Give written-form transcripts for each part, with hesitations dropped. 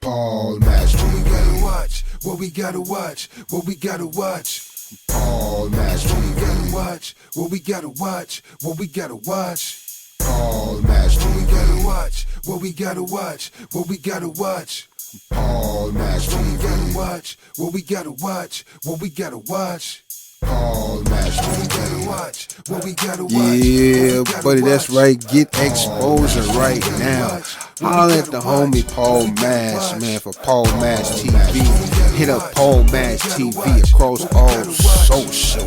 Paul Master. What we gotta watch, what we gotta watch, what we gotta watch. Paul Master. What we gotta watch, what we gotta watch, what we gotta watch. Paul Master. What we gotta watch, what we gotta watch, what we gotta watch. Paul Master. What we gotta watch, what we gotta watch, what we gotta watch. Paul Master. What we gotta watch, what we gotta watch. Yeah, buddy, that's right. Get exposure right now. Holler at the homie Paul Mash, man, for Paul Mash TV. Hit up Paul Mash TV across all social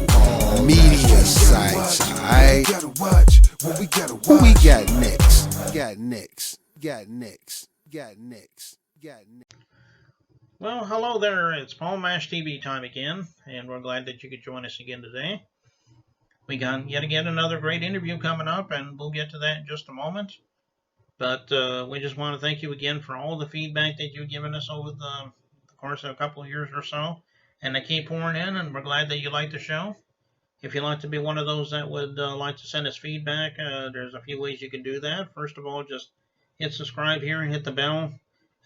media sites, alright? Who we got next? Got next. Well, hello there. It's Paul Mash TV time again, and we're glad that you could join us again today. We got yet again another great interview coming up, and we'll get to that in just a moment. But we just want to thank you again for all the feedback that you've given us over the course of a couple of years or so, and they keep pouring in, and we're glad that you like the show. If you'd like to be one of those that would like to send us feedback, there's a few ways you can do that. First of all, just hit subscribe here and hit the bell,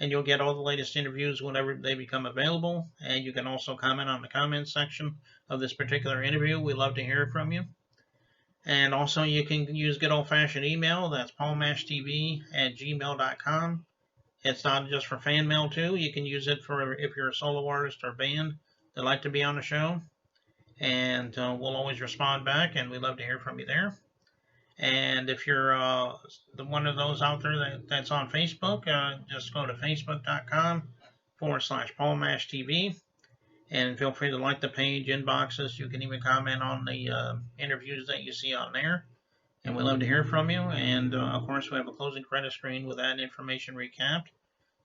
and you'll get all the latest interviews whenever they become available. And you can also comment on the comments section of this particular interview. We love to hear from you. And also you can use good old-fashioned email. That's paulmashtv@gmail.com. It's not just for fan mail too. You can use it for if you're a solo artist or band that'd like to be on the show. And we'll always respond back, and we'd love to hear from you there. And if you're one of those out there that's on Facebook, just go to facebook.com/PaulMashTV, and feel free to like the page, inboxes. You can even comment on the interviews that you see on there, and we'd love to hear from you. And of course, we have a closing credit screen with that information recapped,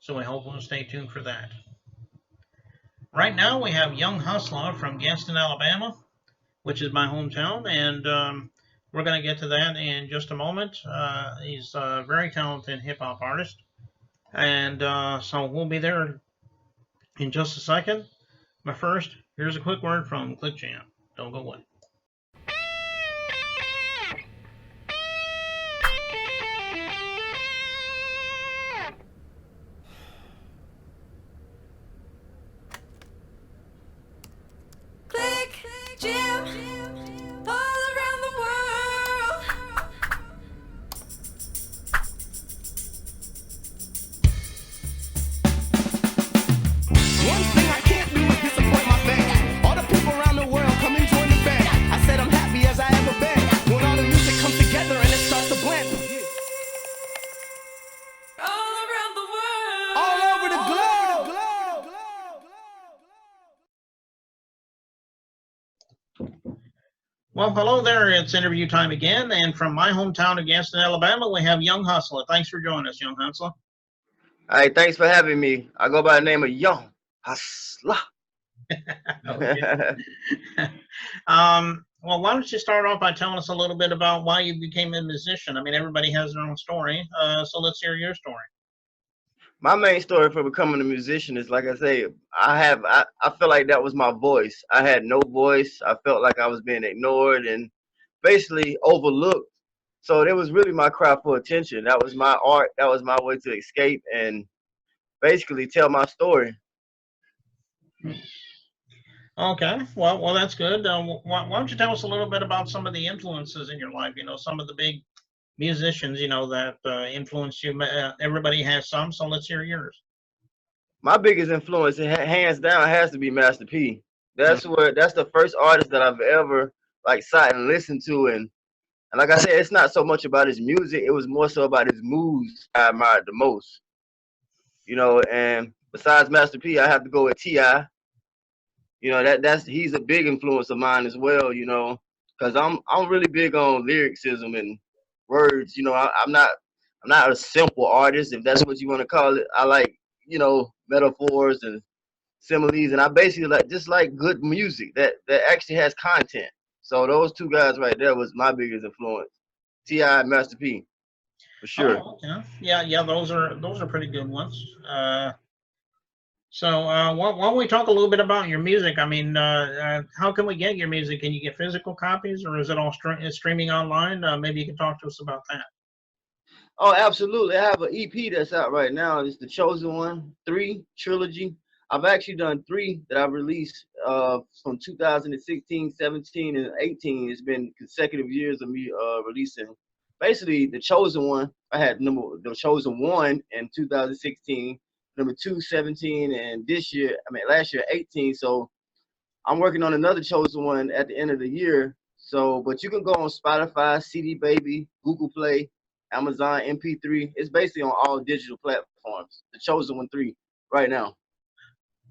so we hope you'll stay tuned for that. Right now, we have Young Hustla from Gadsden, Alabama, which is my hometown, and we're going to get to that in just a moment. He's a very talented hip-hop artist, and so we'll be there in just a second. But first, here's a quick word from ClickJam. Don't go away. ClickJam, all around the world. One thing I can't do is disappoint my fans. All the people around the world come and join the band. I said I'm happy as I ever been. When all the music comes together and it starts to blend. All around the world. All over the globe. Well, hello there. It's interview time again, and from my hometown of Gadsden, Alabama, we have Young Hustla. Thanks for joining us, Young Hustla. All right, thanks for having me. I go by the name of Young Hustla. Well, why don't you start off by telling us a little bit about why you became a musician? I mean, everybody has their own story, so let's hear your story. My main story for becoming a musician is, like I say, I feel like that was my voice. I had no voice. I felt like I was being ignored and basically overlooked. So it was really my cry for attention. That was my art. That was my way to escape and basically tell my story. Okay, well, that's good. Why don't you tell us a little bit about some of the influences in your life? You know, some of the big musicians, you know, that influenced you. Everybody has some, so let's hear yours. My biggest influence, hands down, has to be Master P. That's the first artist that I've ever like sat and listened to, and like I said, it's not so much about his music. It was more so about his moves I admired the most. You know, and besides Master P, I have to go with T.I. You know, he's a big influence of mine as well, you know, because I'm really big on lyricism and words. You know, I'm not a simple artist, if that's what you want to call it. I like, you know, metaphors and similes, and I basically like good music that actually has content. So those two guys right there was my biggest influence, T.I. and Master P, for sure. Oh, okay. Yeah, those are pretty good ones. So why don't we talk a little bit about your music? I mean, how can we get your music? Can you get physical copies, or is it all streaming online? Maybe you can talk to us about that. Oh, absolutely. I have an EP that's out right now. It's the Chosen One 3 trilogy. I've actually done 3 that I've released from 2016, 17, and 18. It's been consecutive years of me releasing. Basically, the Chosen One, I had the Chosen One in 2016, number 2, 17, and last year, 18. So I'm working on another Chosen One at the end of the year. So, but you can go on Spotify, CD Baby, Google Play, Amazon MP3. It's basically on all digital platforms. The Chosen One 3 right now.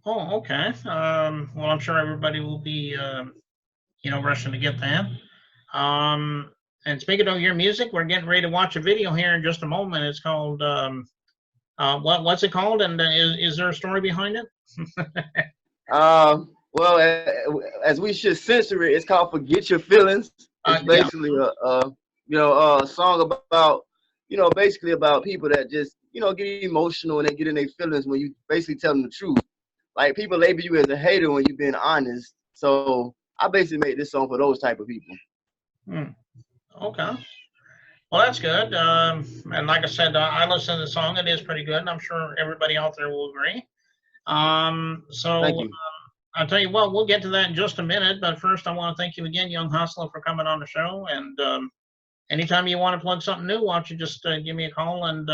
Oh, okay. Well, I'm sure everybody will be, rushing to get that. And speaking of your music, we're getting ready to watch a video here in just a moment. It's called, what's it called? And is there a story behind it? Well, as we should censor it, it's called "Forget Your Feelings." It's basically a song about, basically about people that just, get emotional and they get in their feelings when you basically tell them the truth. Like, people label you as a hater when you're being honest. So I basically made this song for those type of people. Okay. Well, that's good. And like I said, I listened to the song. It is pretty good. And I'm sure everybody out there will agree. Thank you. I'll tell you what, we'll get to that in just a minute. But first, I want to thank you again, Young Hustla, for coming on the show. And anytime you want to plug something new, why don't you just give me a call and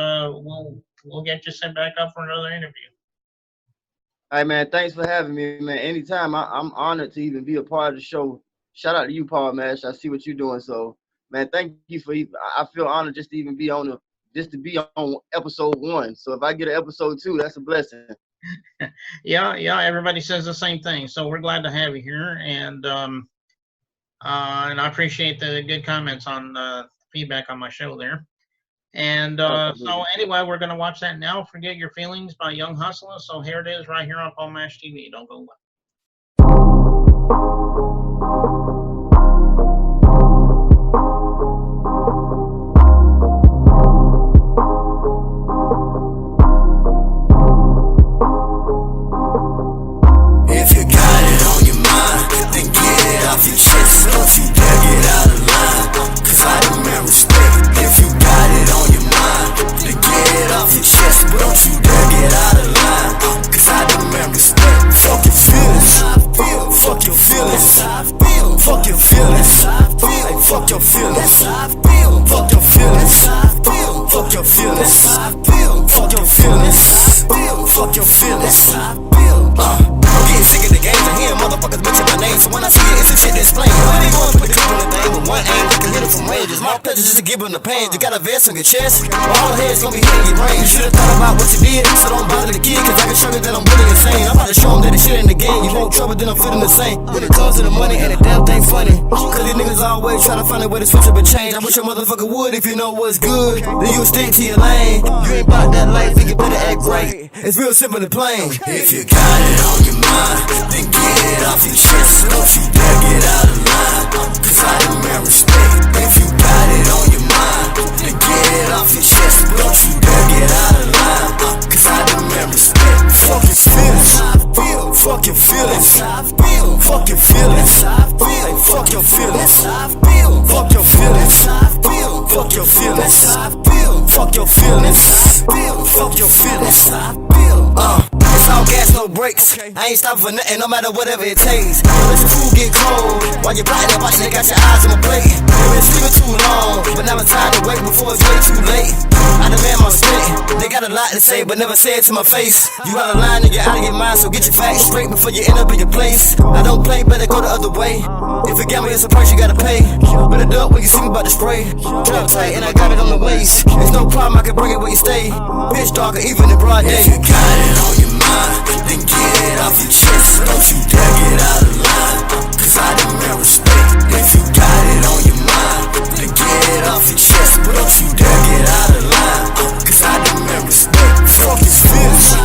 we'll get you set back up for another interview. All right, man. Thanks for having me, man. Anytime, I'm honored to even be a part of the show. Shout out to you, Paul Mash. I see what you're doing. So, man, thank you for. I feel honored just to even be on episode 1. So if I get an episode 2, that's a blessing. Yeah. Everybody says the same thing. So we're glad to have you here, and I appreciate the good comments on feedback on my show there. And so anyway, we're going to watch that now. Forget Your Feelings by Young Hustla. So here it is right here on Paul Mash TV. Don't go away. If you got it on your mind, then get it off your chest. Don't you dare get out of line, cause I demand respect. If you got it on your mind, then get it off your chest. But don't you dare get out of line, cause I demand respect. Fuck your feelings, fuck your feelings, fuck your feelings, fuck your feelings, fuck your feelings, fuck your feelings, fuck your feelings, fuck your feelings. I'm getting sick of the games. I hear motherfuckers bitching my name. So when I see it, it's a shit that's plain. When they going to put the clip on the thing with one aim, they can hit it from range. It's my pleasure just to give them the pain. You got a vest on your chest, well, all the heads gonna be hitting your brain. You should've thought about what you did, so don't bother the kid, cause I can show you that I'm really insane. I'm about to show them that the shit in the game. You want trouble, then I'm feeling the same. When it comes to the money, and the damn thing funny, cause these niggas always try to find a way to switch up and change. I wish your motherfucker would. If you know what's good, then you stick to your lane. You ain't about that life, think you better act right. It's real simple and plain. If you got it on your mind, then get it off your chest. Don't you dare get out of line, cause I demand respect. If you got it on your mind, then get it off your chest. Don't you dare get out of line, cause I demand respect. Fuck your feelings, fuck your feelings, fuck your feelings, fuck your feelings, fuck your feelings, fuck your feelings, fuck your feelings, fuck your feelings. It's all gas, no brakes. I ain't stopping for nothing, no matter whatever it takes. Don't let your food get cold while you're biting that bite, they got your eyes on my plate. You've been sleeping too long, but now it's time to wait before it's way too late. I demand my respect. They got a lot to say, but never say it to my face. You out of line and you're out of your mind, so get your facts straight before you end up in your place. I don't play, better go the other way. If you gamble, it's a price you gotta pay. Better duck when you see me about to spray. Trap tight and I got it on the waist. There's no problem, I can bring it where you stay. Bitch darker, even in broad day. If you got it on your mind, then get it off your chest. Don't you dare get out of line, cause I demand respect. If you got it on your mind, then get it off your chest. But don't you dare get out of line, cause I demand respect. Fuck your feelings,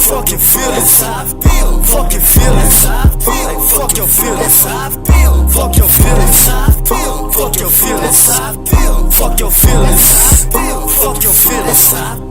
fuck your feelings, fuck your feelings, fuck your feelings, fuck your feelings, fuck your feelings, fuck your feelings, fuck your feelings.